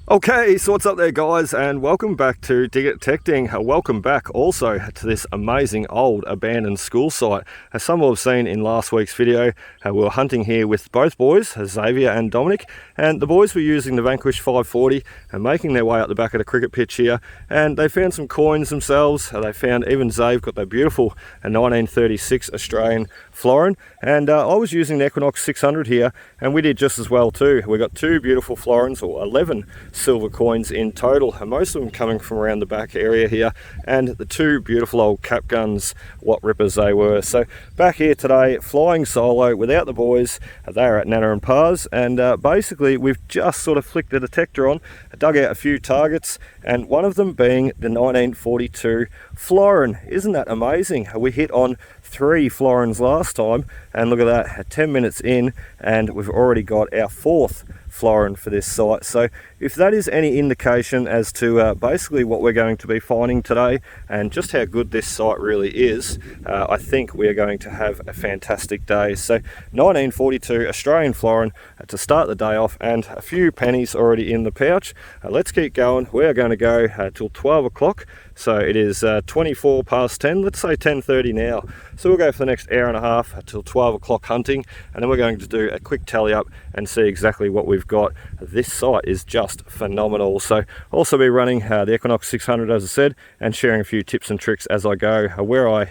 Okay, so what's up there guys, and welcome back to Dig It Detecting. Welcome back also to this amazing old abandoned school site. As some will have seen in last week's video, we were hunting here with both boys, Xavier and Dominic, and the boys were using the Vanquish 540 and making their way up the back of the cricket pitch here, and they found some coins themselves. They found, even Xav got that beautiful 1936 Australian florin, and I was using the EQUINOX 600 here, and we did just as well too. We got two beautiful florins, or 11 silver coins in total, and most of them coming from around the back area here, and the two beautiful old cap guns, what rippers they were. So back here today, flying solo without the boys. They're at Nana and Pars, and basically we've just sort of flicked the detector on, dug out a few targets, and one of them being the 1942 florin. Isn't that amazing? We hit on 3 florins last time, and look at that, 10 minutes in and we've already got our 4th florin for this site. So if that is any indication as to basically what we're going to be finding today and just how good this site really is, I think we are going to have a fantastic day. So 1942 Australian florin to start the day off, and a few pennies already in the pouch. Let's keep going. We are going to go till 12 o'clock. So it is 24 past 10, let's say 10:30 now. So we'll go for the next hour and a half till 12 o'clock hunting, and then we're going to do a quick tally up and see exactly what we've got. This site is just phenomenal. So also be running the EQUINOX 600 as I said, and sharing a few tips and tricks as I go, where I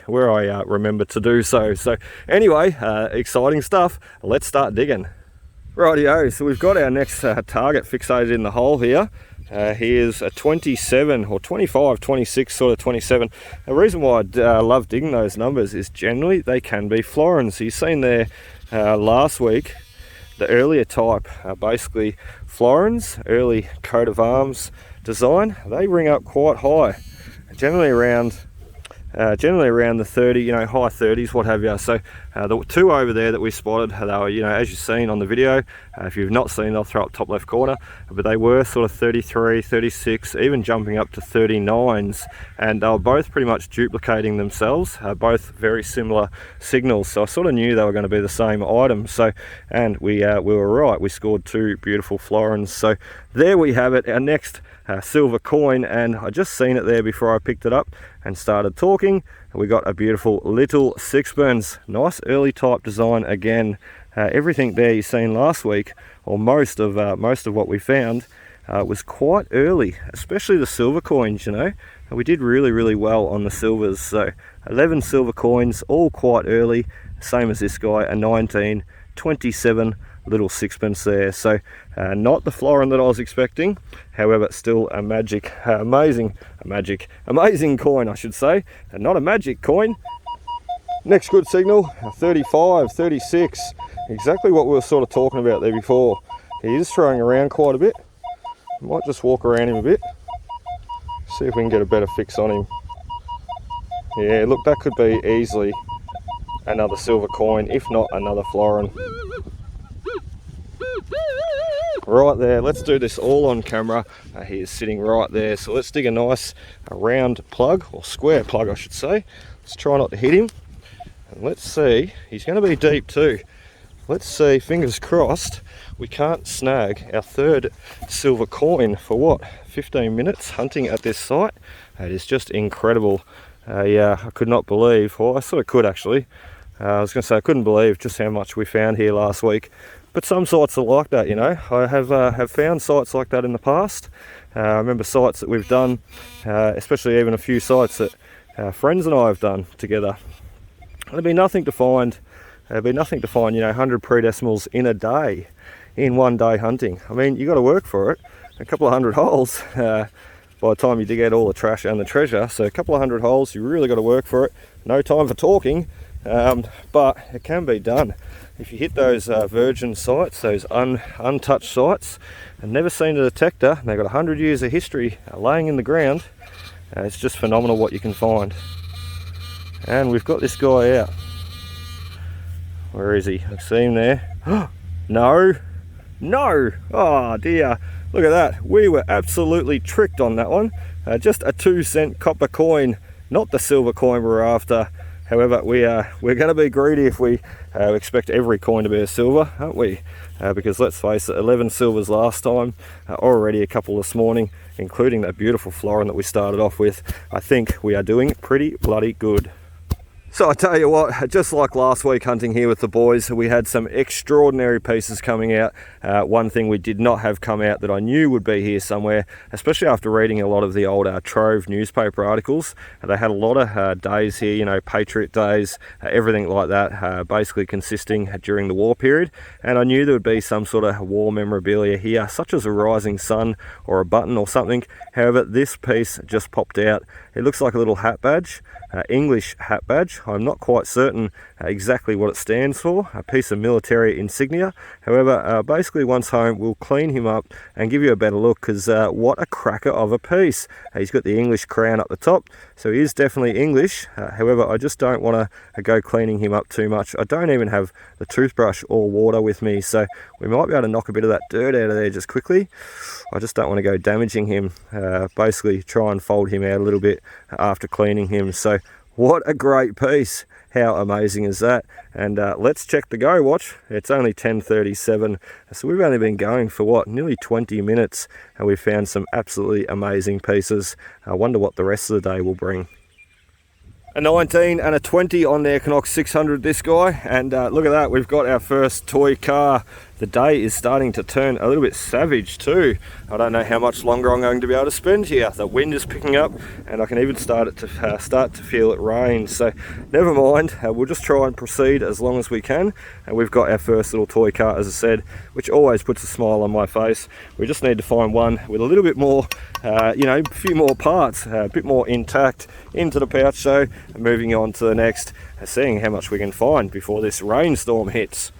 remember to do so. So anyway, exciting stuff. Let's start digging. Rightio, so we've got our next target fixated in the hole here. Here's a 27 or 25, 26, sort of 27. The reason why I love digging those numbers is generally they can be florins. So you've seen there last week, the earlier type, basically florins, early coat of arms design, they ring up quite high, generally around the 30, high 30s, what have you. So the two over there that we spotted, they were, as you've seen on the video, if you've not seen, I'll throw up top left corner, but they were sort of 33, 36, even jumping up to 39s, and they were both pretty much duplicating themselves, both very similar signals. So I sort of knew they were going to be the same item. So, and we were right, we scored 2 beautiful florins. So there we have it, our next silver coin, and I just seen it there before I picked it up and started talking. We got a beautiful little sixpence, nice early type design again. Everything there you seen last week, or most of what we found, was quite early, especially the silver coins. We did really well on the silvers. So 11 silver coins, all quite early, same as this guy, a 1927 little sixpence there. So not the florin that I was expecting, however still a amazing coin, I should say, and not a magic coin. Next good signal, 35, 36, exactly what we were sort of talking about there before. He is throwing around quite a bit. Might just walk around him a bit, see if we can get a better fix on him. Yeah, look, that could be easily another silver coin, if not another florin. Right there, let's do this all on camera. He is sitting right there, so let's dig a nice round plug, or square plug I should say. Let's try not to hit him, and let's see, he's going to be deep too. Let's see, fingers crossed, we can't snag our 3rd silver coin for what, 15 minutes hunting at this site. It is just incredible. I could not believe, well I sort of could actually, I was going to say I couldn't believe just how much we found here last week. But some sites are like that, I have found sites like that in the past. I remember sites that we've done, especially even a few sites that friends and I have done together. There'd be nothing to find, 100 pre-decimals in a day, in one day hunting. I mean, you got to work for it. A couple of 100 holes by the time you dig out all the trash and the treasure. So a couple of 100 holes, you really got to work for it. No time for talking, but it can be done. If you hit those virgin sites, those untouched sites, and never seen a detector, they've got 100 years of history laying in the ground, it's just phenomenal what you can find. And we've got this guy out. Where is he? I see him there. No! Oh dear, look at that. We were absolutely tricked on that one. Just a 2-cent copper coin, not the silver coin we're after. However, we're going to be greedy if we expect every coin to be a silver, aren't we? Because let's face it, 11 silvers last time, already a couple this morning, including that beautiful florin that we started off with. I think we are doing pretty bloody good. So I tell you what, just like last week hunting here with the boys, we had some extraordinary pieces coming out. One thing we did not have come out that I knew would be here somewhere, especially after reading a lot of the old Trove newspaper articles. They had a lot of days here, you know, Patriot days, everything like that, basically consisting during the war period. And I knew there would be some sort of war memorabilia here, such as a rising sun or a button or something. However, this piece just popped out. It looks like a little hat badge, English hat badge. I'm not quite certain exactly what it stands for, a piece of military insignia. However, basically once home we'll clean him up and give you a better look, because what a cracker of a piece. He's got the English crown up the top, so he is definitely English. However, I just don't want to go cleaning him up too much. I don't even have the toothbrush or water with me, so we might be able to knock a bit of that dirt out of there just quickly. I just don't want to go damaging him. Basically try and fold him out a little bit after cleaning him. So what a great piece. How amazing is that? And let's check the go watch. It's only 10:37, so we've only been going for what, nearly 20 minutes, and we've found some absolutely amazing pieces. I wonder what the rest of the day will bring. A 19 and a 20 on the EQUINOX 600 this guy, and look at that, we've got our first toy car. The day is starting to turn a little bit savage too. I don't know how much longer I'm going to be able to spend here. The wind is picking up, and I can even start to feel it rain. So never mind, we'll just try and proceed as long as we can. And we've got our first little toy car, as I said, which always puts a smile on my face. We just need to find one with a little bit more, you know, a few more parts, a bit more intact into the pouch. So moving on to the next, seeing how much we can find before this rainstorm hits.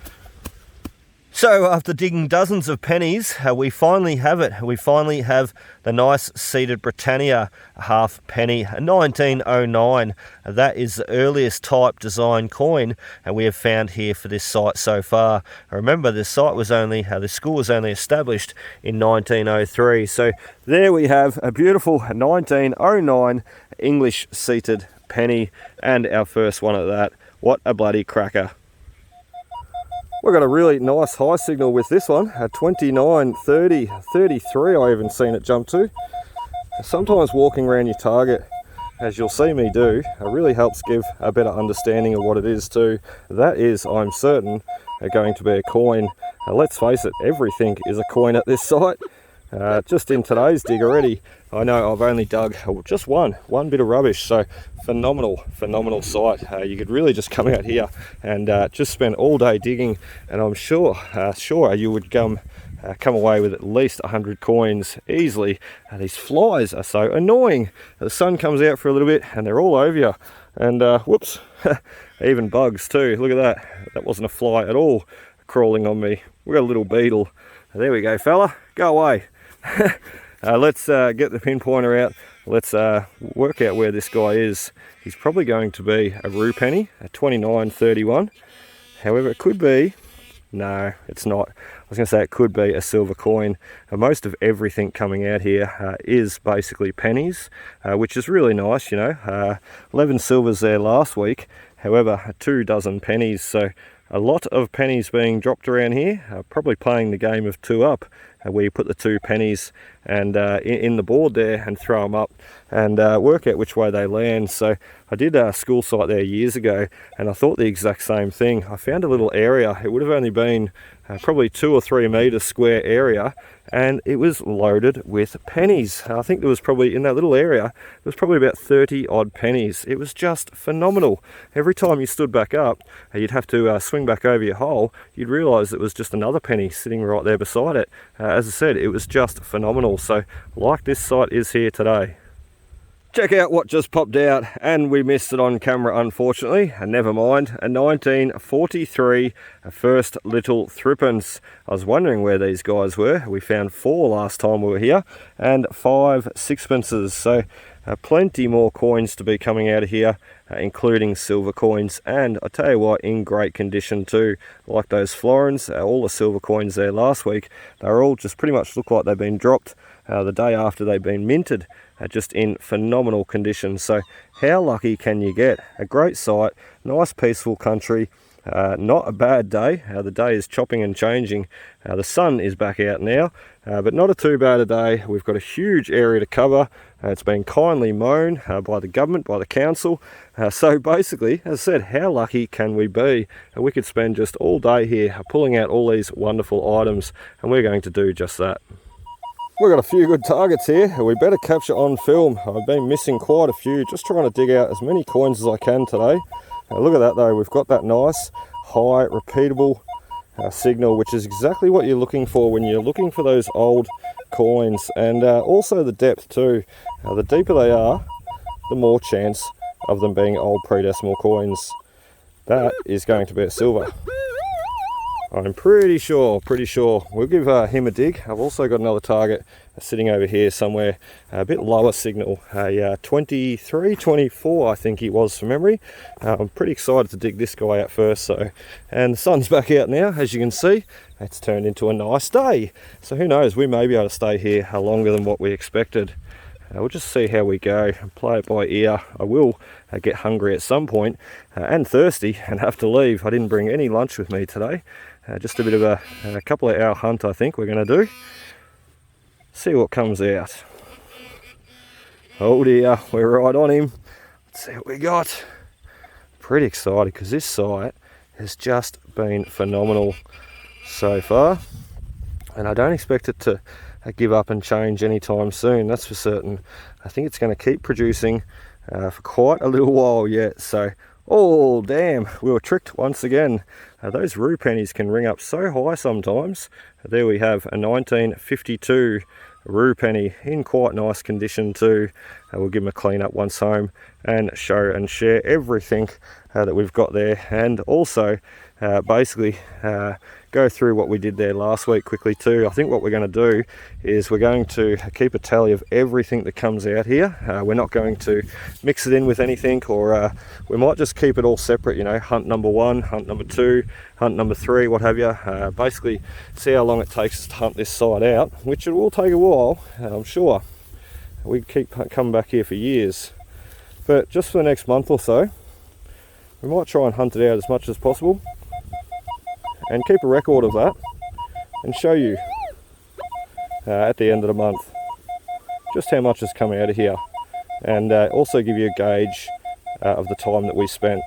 So after digging dozens of pennies, we finally have it. We finally have the nice seated Britannia half penny, 1909. That is the earliest type design coin we have found here for this site so far. Remember, this site was only, the school was only established in 1903. So there we have a beautiful 1909 English seated penny, and our first one at that. What a bloody cracker. We've got a really nice high signal with this one, a 29, 30, 33 I even seen it jump to. Sometimes walking around your target, as you'll see me do, really helps give a better understanding of what it is too. That is, I'm certain, going to be a coin. Let's face it, everything is a coin at this site. Just in today's dig already, I know I've only dug just one bit of rubbish, so phenomenal site. You could really just come out here and just spend all day digging, and I'm sure you would come away with at least 100 coins easily. These flies are so annoying. The sun comes out for a little bit and they're all over you, and whoops, even bugs too. Look at that, that wasn't a fly at all crawling on me. We got a little beetle. There we go, fella, go away. Let's get the pinpointer out. Let's work out where this guy is. He's probably going to be a rue penny, a 29.31. However, it could be, no, it's not. I was going to say it could be a silver coin. Most of everything coming out here is basically pennies, which is really nice, you know. 11 silvers there last week. However, 2 dozen pennies, so a lot of pennies being dropped around here. Probably playing the game of 2 up, where you put the 2 pennies and in the board there and throw them up and work out which way they land. So I did a school site there years ago, and I thought the exact same thing. I found a little area. It would have only been probably 2 or 3 metre square area, and it was loaded with pennies. I think there was probably, in that little area, there was probably about 30 odd pennies. It was just phenomenal. Every time you stood back up, you'd have to swing back over your hole, you'd realise it was just another penny sitting right there beside it. As I said, it was just phenomenal. So like this site is here today. Check out what just popped out, and we missed it on camera unfortunately, and never mind. A 1943 first little threepence. I was wondering where these guys were. We found 4 last time we were here, and 5 sixpences. So plenty more coins to be coming out of here, including silver coins, and I tell you what, in great condition too. Like those florins, all the silver coins there last week, they all just pretty much look like they've been dropped the day after they've been minted, just in phenomenal condition. So how lucky can you get? A great site, nice peaceful country, not a bad day. The day is chopping and changing. The sun is back out now, but not a too bad a day. We've got a huge area to cover. It's been kindly mown by the government, by the council. So basically, as I said, how lucky can we be? We could spend just all day here pulling out all these wonderful items, and we're going to do just that. We've got a few good targets here. We better capture on film. I've been missing quite a few, just trying to dig out as many coins as I can today. Look at that though, we've got that nice, high, repeatable signal, which is exactly what you're looking for when you're looking for those old coins. And also the depth too. The deeper they are, the more chance of them being old pre-decimal coins. That is going to be a silver. I'm pretty sure. We'll give him a dig. I've also got another target sitting over here somewhere, a bit lower signal, a 23, 24 I think he was from memory. I'm pretty excited to dig this guy out first. And the sun's back out now, as you can see. It's turned into a nice day. So who knows, we may be able to stay here longer than what we expected. We'll just see how we go and play it by ear. I will get hungry at some point and thirsty and have to leave. I didn't bring any lunch with me today. Just a bit of a couple of hour hunt I think we're going to do. See what comes out. Oh dear, we're right on him. Let's see what we got. Pretty excited because this site has just been phenomenal so far. And I don't expect it to give up and change anytime soon, that's for certain. I think it's going to keep producing for quite a little while yet. So, oh damn, we were tricked once again. Those rue pennies can ring up so high sometimes. There we have a 1952 rue penny in quite nice condition too. We'll give them a clean up once home and show and share everything that we've got there, and also basically go through what we did there last week quickly too. I think what we're going to do is we're going to keep a tally of everything that comes out here. We're not going to mix it in with anything, or we might just keep it all separate, you know, hunt number 1, hunt number 2, hunt number 3, what have you. Basically see how long it takes us to hunt this side out, which it will take a while, I'm sure. We keep coming back here for years, but just for the next month or so we might try and hunt it out as much as possible and keep a record of that and show you at the end of the month just how much has come out of here, and also give you a gauge of the time that we spent.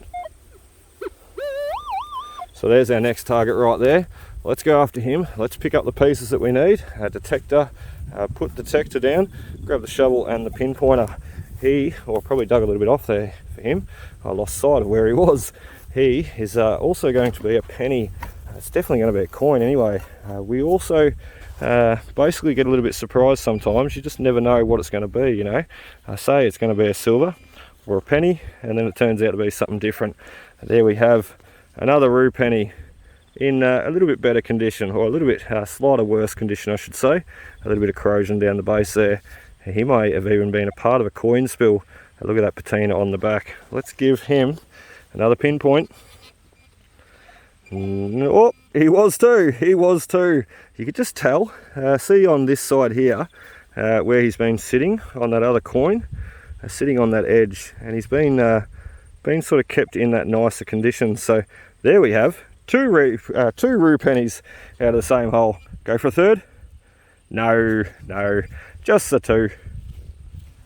So there's our next target right there. Let's go after him. Let's pick up the pieces that we need. Detector, put detector down, grab the shovel and the pinpointer. Probably dug a little bit off there for him. I lost sight of where he was. He is also going to be a penny. It's definitely going to be a coin anyway. We also basically get a little bit surprised sometimes. You just never know what it's going to be, you know. I say it's going to be a silver or a penny, and then it turns out to be something different. There we have another rue penny in a little bit better condition, or a little bit slighter worse condition I should say. A little bit of corrosion down the base there. He may have even been a part of a coin spill. Look at that patina on the back. Let's give him another pinpoint. Oh, he was too. You could just tell. See on this side here where he's been sitting on that other coin, sitting on that edge, and he's been sort of kept in that nicer condition. So there we have two rue pennies out of the same hole. Go for a third? No, just the 2.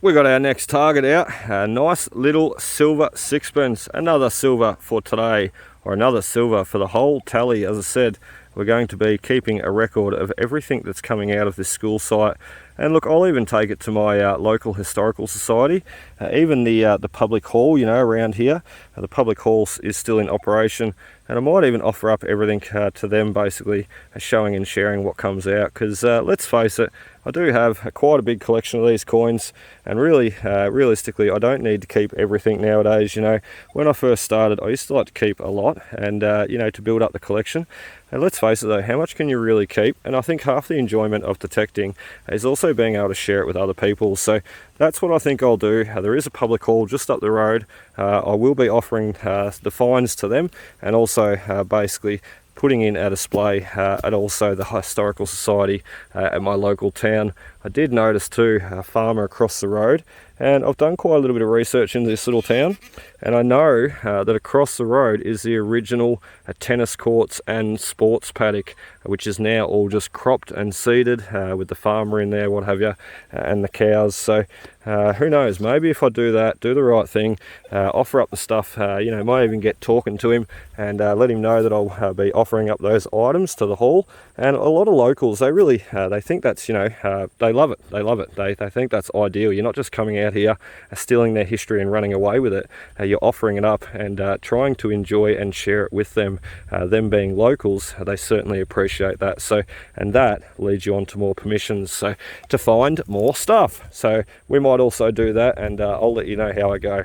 We got our next target out, a nice little silver sixpence, another silver for today, or another silver for the whole tally. As I said, we're going to be keeping a record of everything that's coming out of this school site. And look, I'll even take it to my local historical society, even the public hall, you know, around here. The public hall is still in operation, and I might even offer up everything to them, basically showing and sharing what comes out. Because let's face it, I do have quite a big collection of these coins, and really, realistically, I don't need to keep everything nowadays. You know, when I first started, I used to like to keep a lot, and you know, to build up the collection. And let's face it though, how much can you really keep? And I think half the enjoyment of detecting is also being able to share it with other people. So that's what I think I'll do. There is a public hall just up the road. I will be offering the finds to them, and also basically putting in a display at also the Historical Society at my local town. I did notice too a farmer across the road, and I've done quite a little bit of research into this little town, and I know that across the road is the original tennis courts and sports paddock, which is now all just cropped and seeded with the farmer in there, what have you, and the cows. So who knows, maybe if I do that, do the right thing, offer up the stuff, you know, might even get talking to him and let him know that I'll be offering up those items to the hall. And a lot of locals, they really, they think that's, you know, they love it, they think that's ideal. You're not just coming out here stealing their history and running away with it, you're offering it up and trying to enjoy and share it with them. Them being locals, they certainly appreciate that. So, and that leads you on to more permissions, so to find more stuff. So we might also do that, and I'll let you know how I go.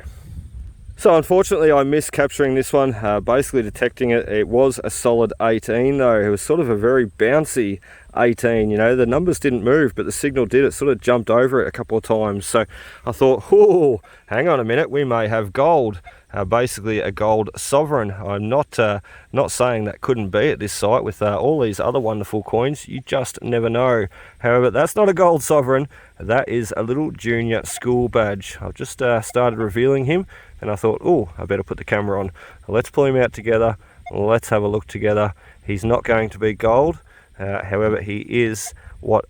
So unfortunately I missed capturing this one, basically detecting it. It was a solid 18 though. It was sort of a very bouncy 18, you know, the numbers didn't move but the signal did. It sort of jumped over it a couple of times. So I thought, oh, hang on a minute, we may have gold. Basically a gold sovereign. I'm not saying that couldn't be at this site with all these other wonderful coins. You just never know. However, that's not a gold sovereign. That is a little junior school badge. I've just started revealing him, and I thought, oh, I better put the camera on. Let's pull him out together. Let's have a look together. He's not going to be gold. However, he is what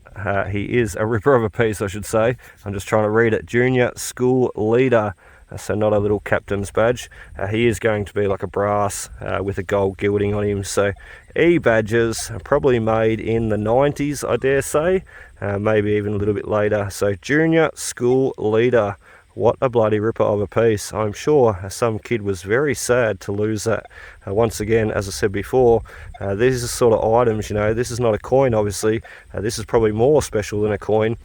he is, a ripper of a piece, I should say. I'm just trying to read it. Junior school leader. So not a little captain's badge. He is going to be like a brass with a gold gilding on him. So E badges probably made in the 90s, I dare say, maybe even a little bit later. So junior school leader. What a bloody ripper of a piece. I'm sure some kid was very sad to lose that. Once again, as I said before, these are sort of items, you know, this is not a coin obviously. This is probably more special than a coin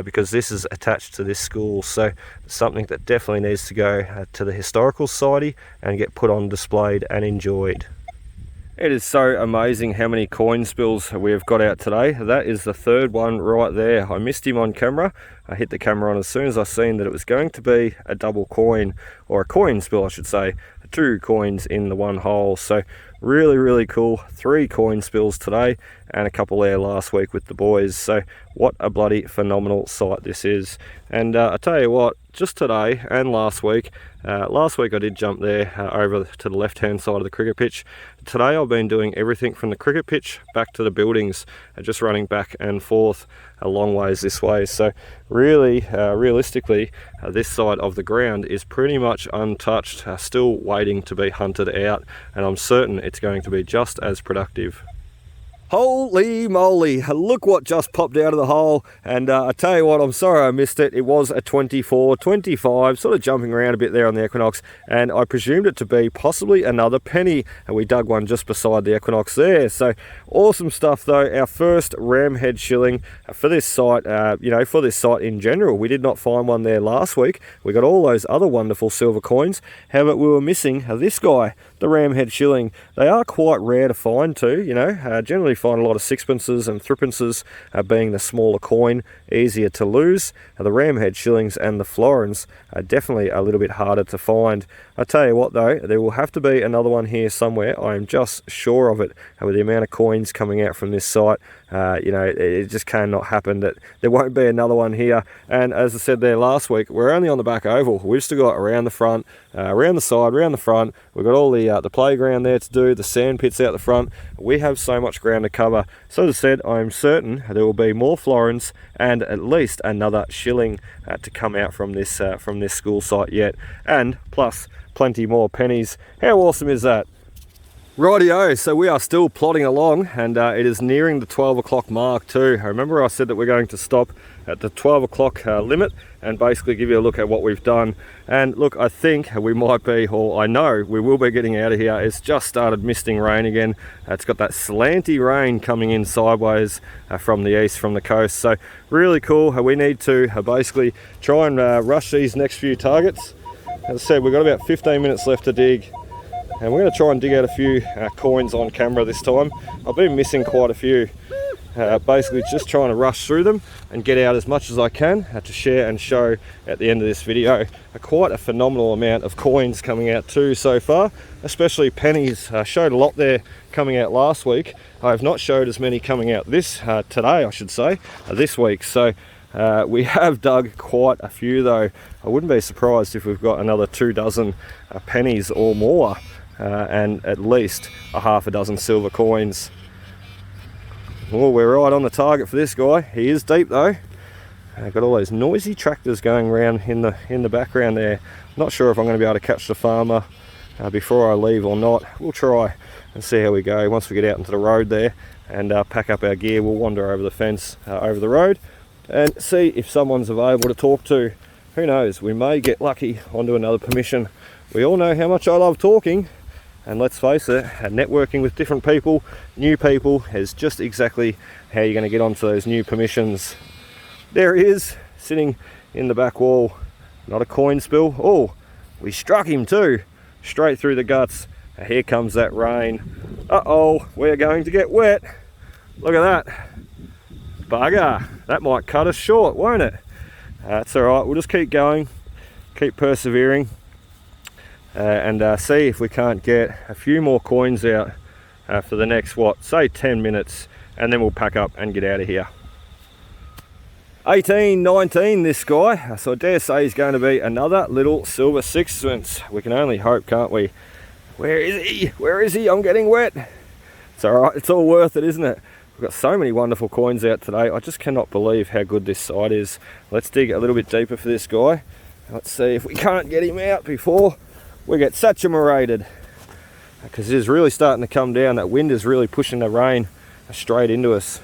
because this is attached to this school. So something that definitely needs to go to the Historical Society and get put on displayed and enjoyed. It is so amazing how many coin spills we have got out today. That is the third one right there. I missed him on camera. I hit the camera on as soon as I seen that it was going to be a double coin, or a coin spill I should say. 2 coins in the one hole. So really cool. 3 coin spills today and a couple there last week with the boys. So what a bloody phenomenal sight this is. And I tell you what, just today and last week I did jump there over to the left hand side of the cricket pitch. Today I've been doing everything from the cricket pitch back to the buildings, just running back and forth a long ways this way. So really realistically this side of the ground is pretty much untouched, still waiting to be hunted out, and I'm certain it's going to be just as productive. Holy moly, look what just popped out of the hole. And I tell you what, I'm sorry I missed it. It was a 24, 25, sort of jumping around a bit there on the Equinox, and I presumed it to be possibly another penny, and we dug one just beside the Equinox there. So awesome stuff though. Our first ram head shilling for this site, you know, for this site in general. We did not find one there last week. We got all those other wonderful silver coins. However, we were missing this guy, the ram head shilling. They are quite rare to find too, you know. Generally find a lot of sixpences and threepences, being the smaller coin, easier to lose. The ramhead shillings and the florins are definitely a little bit harder to find. I tell you what though, there will have to be another one here somewhere. I am just sure of it. With the amount of coins coming out from this site, you know, it just cannot happen that there won't be another one here. And as I said there last week, we're only on the back oval. We've still got around the front, around the side, around the front. We've got all the playground there to do, the sand pits out the front. We have so much ground to cover. So as I said, I am certain there will be more florins and at least another shilling to come out from this school site yet, and plus plenty more pennies. How awesome is that? Rightio, so we are still plodding along, and it is nearing the 12 o'clock mark too. I remember I said that we're going to stop at the 12 o'clock limit and basically give you a look at what we've done. And look, I think we might be, or I know we will be getting out of here. It's just started misting rain again. It's got that slanty rain coming in sideways from the east, from the coast. So really cool. We need to basically try and rush these next few targets. As I said, we've got about 15 minutes left to dig, and we're going to try and dig out a few coins on camera this time. I've been missing quite a few. Basically just trying to rush through them and get out as much as I can to share and show at the end of this video. Quite a phenomenal amount of coins coming out too so far, especially pennies. Showed a lot there coming out last week. I have not showed as many coming out today, I should say, this week. So We have dug quite a few though. I wouldn't be surprised if we've got another 24 pennies or more, and at least a half a dozen silver coins. Well, we're right on the target for this guy. He is deep though. Got all those noisy tractors going around in the background there. Not sure if I'm going to be able to catch the farmer before I leave or not. We'll try and see how we go. Once we get out into the road there and pack up our gear, we'll wander over the fence, over the road, and see if someone's available to talk to. Who knows, we may get lucky onto another permission. We all know how much I love talking, and let's face it, networking with different people, new people, is just exactly how you're going to get onto those new permissions. There he is, sitting in the back wall. Not a coin spill. Oh, we struck him too, straight through the guts. Here comes that rain. Uh-oh, we're going to get wet. Look at that. Bugger, that might cut us short, won't it? That's all right, we'll just keep going, keep persevering, and see if we can't get a few more coins out for the next, what, say 10 minutes, and then we'll pack up and get out of here. 18.19 this guy, so I dare say he's going to be another little silver sixpence. We can only hope, can't we? Where is he? Where is he? I'm getting wet. It's all right, it's all worth it, isn't it? We've got so many wonderful coins out today. I just cannot believe how good this site is. Let's dig a little bit deeper for this guy. Let's see if we can't get him out before we get saturated, because it is really starting to come down. That wind is really pushing the rain straight into us.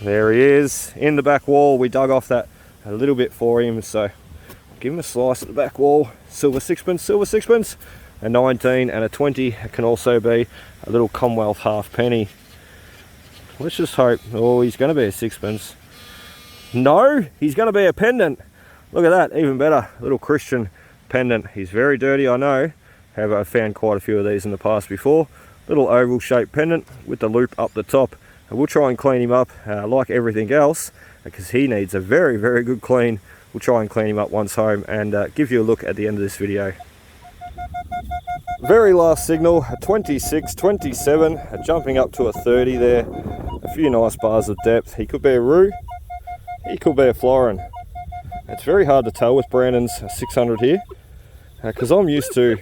There he is, in the back wall. We dug off that a little bit for him, so give him a slice at the back wall. Silver sixpence, a 19 and a 20. It can also be a little Commonwealth halfpenny. Let's just hope. Oh, he's going to be a sixpence. No, he's going to be a pendant. Look at that, even better. A little Christian pendant. He's very dirty, I know. However, I've found quite a few of these in the past before. Little oval shaped pendant with the loop up the top. We'll try and clean him up like everything else, because he needs a very, very good clean. We'll try and clean him up once home and give you a look at the end of this video. Very last signal, a 26, 27, jumping up to a 30 there. A few nice bars of depth. He could be a Roo, he could be a Florin. It's very hard to tell with Brandon's 600 here, because I'm used to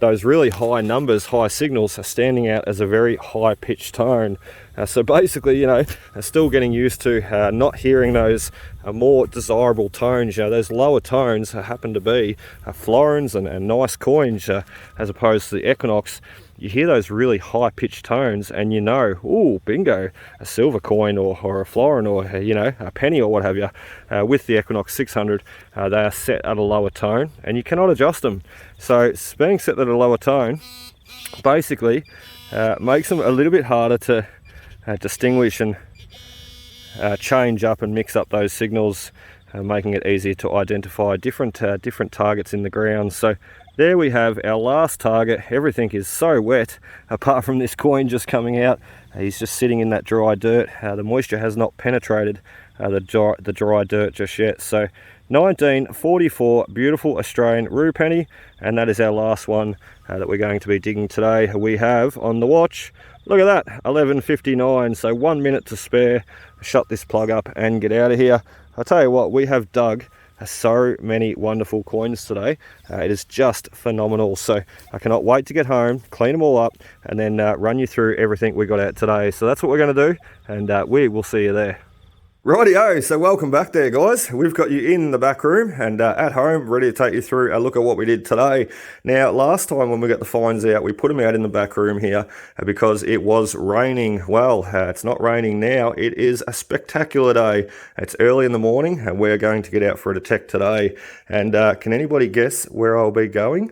those really high numbers, high signals are standing out as a very high pitched tone. So basically, you know, still getting used to not hearing those more desirable tones. You know, those lower tones happen to be florins and nice coins, as opposed to the Equinox. You hear those really high pitched tones and you know, ooh, bingo, a silver coin or a florin or, you know, a penny or what have you. With the Equinox 600, they are set at a lower tone and you cannot adjust them. So being set at a lower tone basically makes them a little bit harder to distinguish and change up and mix up those signals, making it easier to identify different targets in the ground. So there we have our last target. Everything is so wet apart from this coin just coming out. He's just sitting in that dry dirt. The moisture has not penetrated the dry dirt just yet. So 1944 beautiful Australian Roo penny, and that is our last one that we're going to be digging today. We have on the watch, look at that, 11:59, so 1 minute to spare. Shut this plug up and get out of here. I'll tell you what, we have dug so many wonderful coins today. It is just phenomenal. So I cannot wait to get home, clean them all up, and then run you through everything we got out today. So that's what we're going to do, and we will see you there. Rightio, so welcome back there guys. We've got you in the back room and at home, ready to take you through a look at what we did today. Now last time when we got the finds out, we put them out in the back room here because it was raining. Well, it's not raining now. It is a spectacular day. It's early in the morning and we're going to get out for a detect today. And can anybody guess where I'll be going?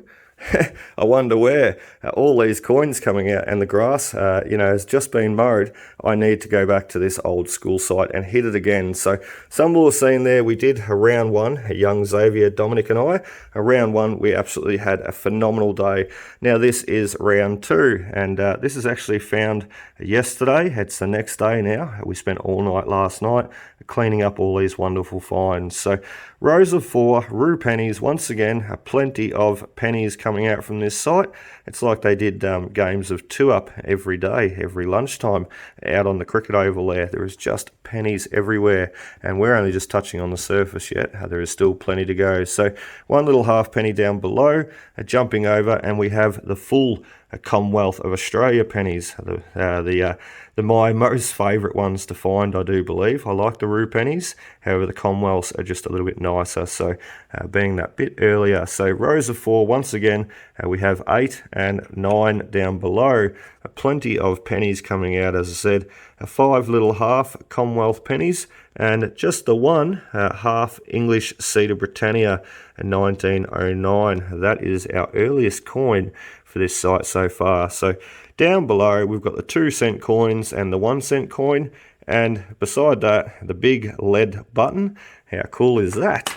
I wonder where. All these coins coming out and the grass, you know, has just been mowed. I need to go back to this old school site and hit it again. So some will have seen there, we did a round one, young Xavier, Dominic and I. A round one, we absolutely had a phenomenal day. Now this is round two, and this is actually found yesterday. It's the next day now. We spent all night last night cleaning up all these wonderful finds. So rows of 4 Roo pennies, once again, plenty of pennies coming coming out from this site. It's like they did games of 2-up every day, every lunchtime, out on the cricket oval there. There is just pennies everywhere, and we're only just touching on the surface yet. There is still plenty to go. So one little halfpenny down below, jumping over, and we have the full Commonwealth of Australia pennies. My most favourite ones to find, I do believe. I like the Roo pennies, however the Commonwealths are just a little bit nicer, so being that bit earlier. So rows of 4, once again, we have 8 and 9 down below. Plenty of pennies coming out, as I said. 5 little half Commonwealth pennies, and just the one half English Cedar Britannia, 1909. That is our earliest coin for this site so far. So down below we've got the 2-cent coins and the 1-cent coin, and beside that the big lead button. How cool is that?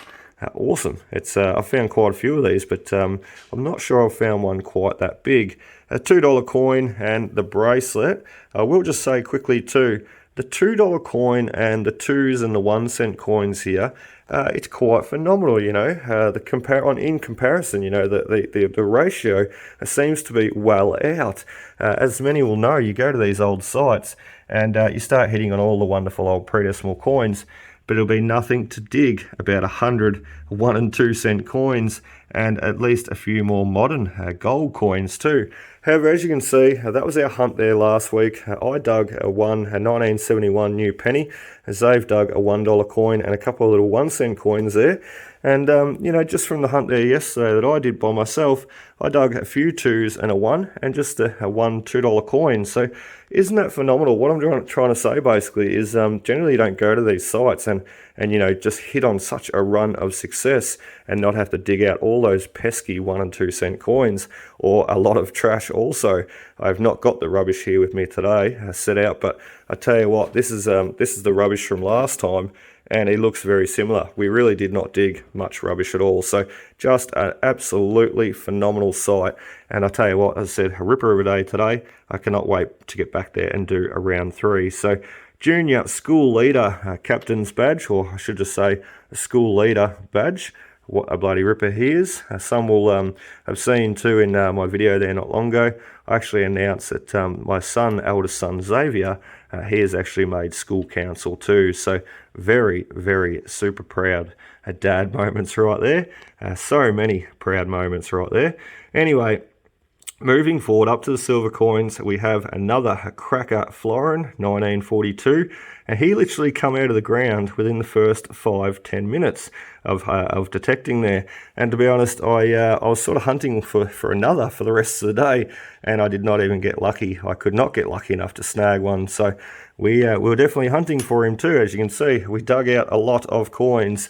Awesome. It's I found quite a few of these, but I'm not sure I've found one quite that big. A $2 coin and the bracelet. I will just say quickly too, the $2 coin and the 2s and the 1-cent coins here, it's quite phenomenal, you know. In comparison, you know, the ratio seems to be well out. As many will know, you go to these old sites and you start hitting on all the wonderful old pre-decimal coins, but it'll be nothing to dig about 100 1 and 2 cent coins, and at least a few more modern gold coins too. However, as you can see, that was our hunt there last week. I dug a 1971 new penny, as they've dug a $1 coin and a couple of little 1-cent coins there. And, you know, just from the hunt there yesterday that I did by myself, I dug a few 2s and a 1 and just a $1 $2 coin. So isn't that phenomenal? What I'm trying to say basically is generally you don't go to these sites and you know, just hit on such a run of success and not have to dig out all those pesky 1 and 2 cent coins, or a lot of trash also. I've not got the rubbish here with me today set out, but I tell you what, this is the rubbish from last time, and it looks very similar. We really did not dig much rubbish at all. So just an absolutely phenomenal site. And I tell you what, as I said, a ripper of a day today. I cannot wait to get back there and do a round 3. So junior school leader captain's badge, or I should just say a school leader badge. What a bloody ripper he is. Some will have seen too in my video there not long ago. I actually announced that my eldest son Xavier, he has actually made school council too. So very, very super proud dad moments right there. So many proud moments right there. Anyway, moving forward up to the silver coins, we have another cracker florin, 1942, and he literally come out of the ground within the first 5-10 minutes of detecting there. And to be honest, I was sort of hunting for another for the rest of the day, and I did not even get lucky. I could not get lucky enough to snag one. So we were definitely hunting for him too. As you can see, we dug out a lot of coins.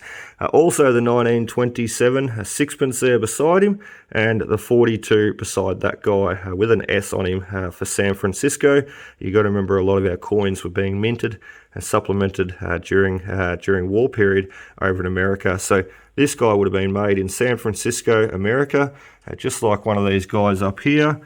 Also the 1927, a 6pence there beside him, and the 42 beside that guy with an S on him for San Francisco. You got to remember, a lot of our coins were being minted and supplemented during war period over in America. So this guy would have been made in San Francisco, America, just like one of these guys up here.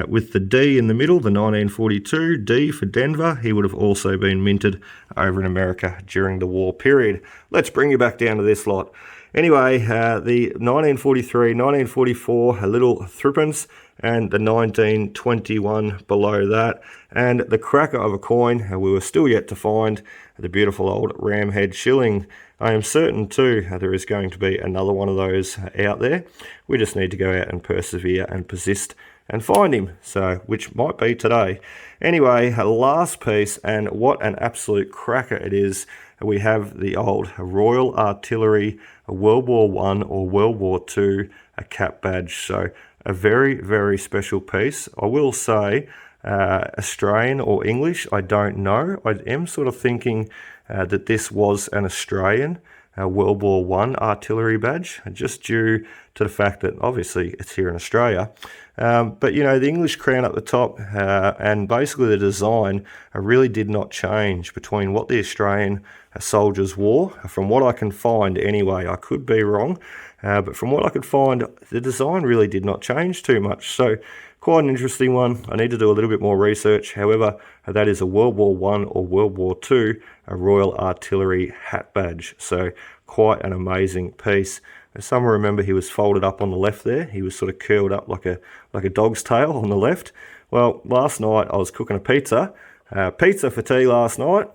With the D in the middle, the 1942, D for Denver, he would have also been minted over in America during the war period. Let's bring you back down to this lot. Anyway, the 1943, 1944, a little 3pence, and the 1921 below that. And the cracker of a coin, we were still yet to find, the beautiful old Ramhead shilling. I am certain too there is going to be another one of those out there. We just need to go out and persevere and persist and find him, so which might be today. Anyway, last piece, and what an absolute cracker it is. We have the old Royal Artillery World War I or World War II cap badge. So a very, very special piece. I will say Australian or English, I don't know. I am sort of thinking that this was an Australian World War I artillery badge, just due to the fact that obviously it's here in Australia. But you know, the English crown at the top and basically the design really did not change between what the Australian soldiers wore, from what I can find anyway. I could be wrong, but from what I could find, the design really did not change too much. So quite an interesting one. I need to do a little bit more research. However, that is a World War I or World War II, a Royal Artillery hat badge. So quite an amazing piece. Some will remember he was folded up on the left there. He was sort of curled up like a dog's tail on the left. Well, last night I was cooking a pizza for tea last night,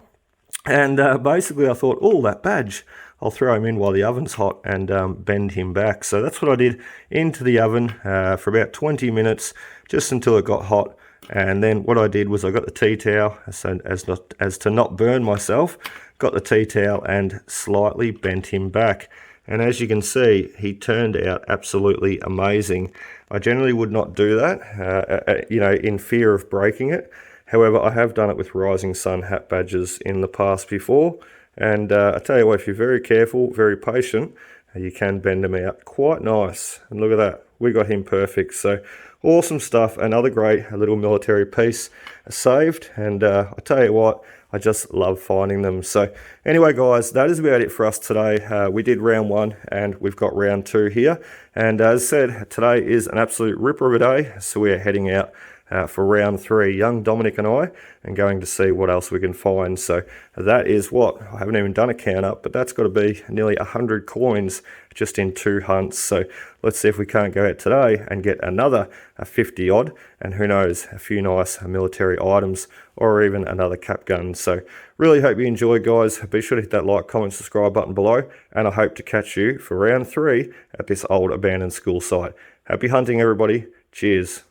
and basically I thought, oh, that badge, I'll throw him in while the oven's hot and bend him back. So that's what I did, into the oven for about 20 minutes, just until it got hot. And then what I did was I got the tea towel, so as to not burn myself, got the tea towel and slightly bent him back. And as you can see, he turned out absolutely amazing. I generally would not do that, you know, in fear of breaking it. However, I have done it with Rising Sun hat badges in the past before. And I tell you what, if you're very careful, very patient, you can bend them out quite nice. And look at that, we got him perfect. So awesome stuff. Another great little military piece saved. And I tell you what, I just love finding them. So anyway, guys, that is about it for us today. We did round 1 and we've got round 2 here. And as I said, today is an absolute ripper of a day. So we are heading out for round 3, young Dominic and I, and going to see what else we can find. So that is what, I haven't even done a count up, but that's got to be nearly 100 coins just in 2 hunts. So let's see if we can't go out today and get another 50 odd, and who knows, a few nice military items, or even another cap gun. So really hope you enjoyed, guys. Be sure to hit that like, comment, subscribe button below, and I hope to catch you for round 3 at this old abandoned school site. Happy hunting, everybody. Cheers.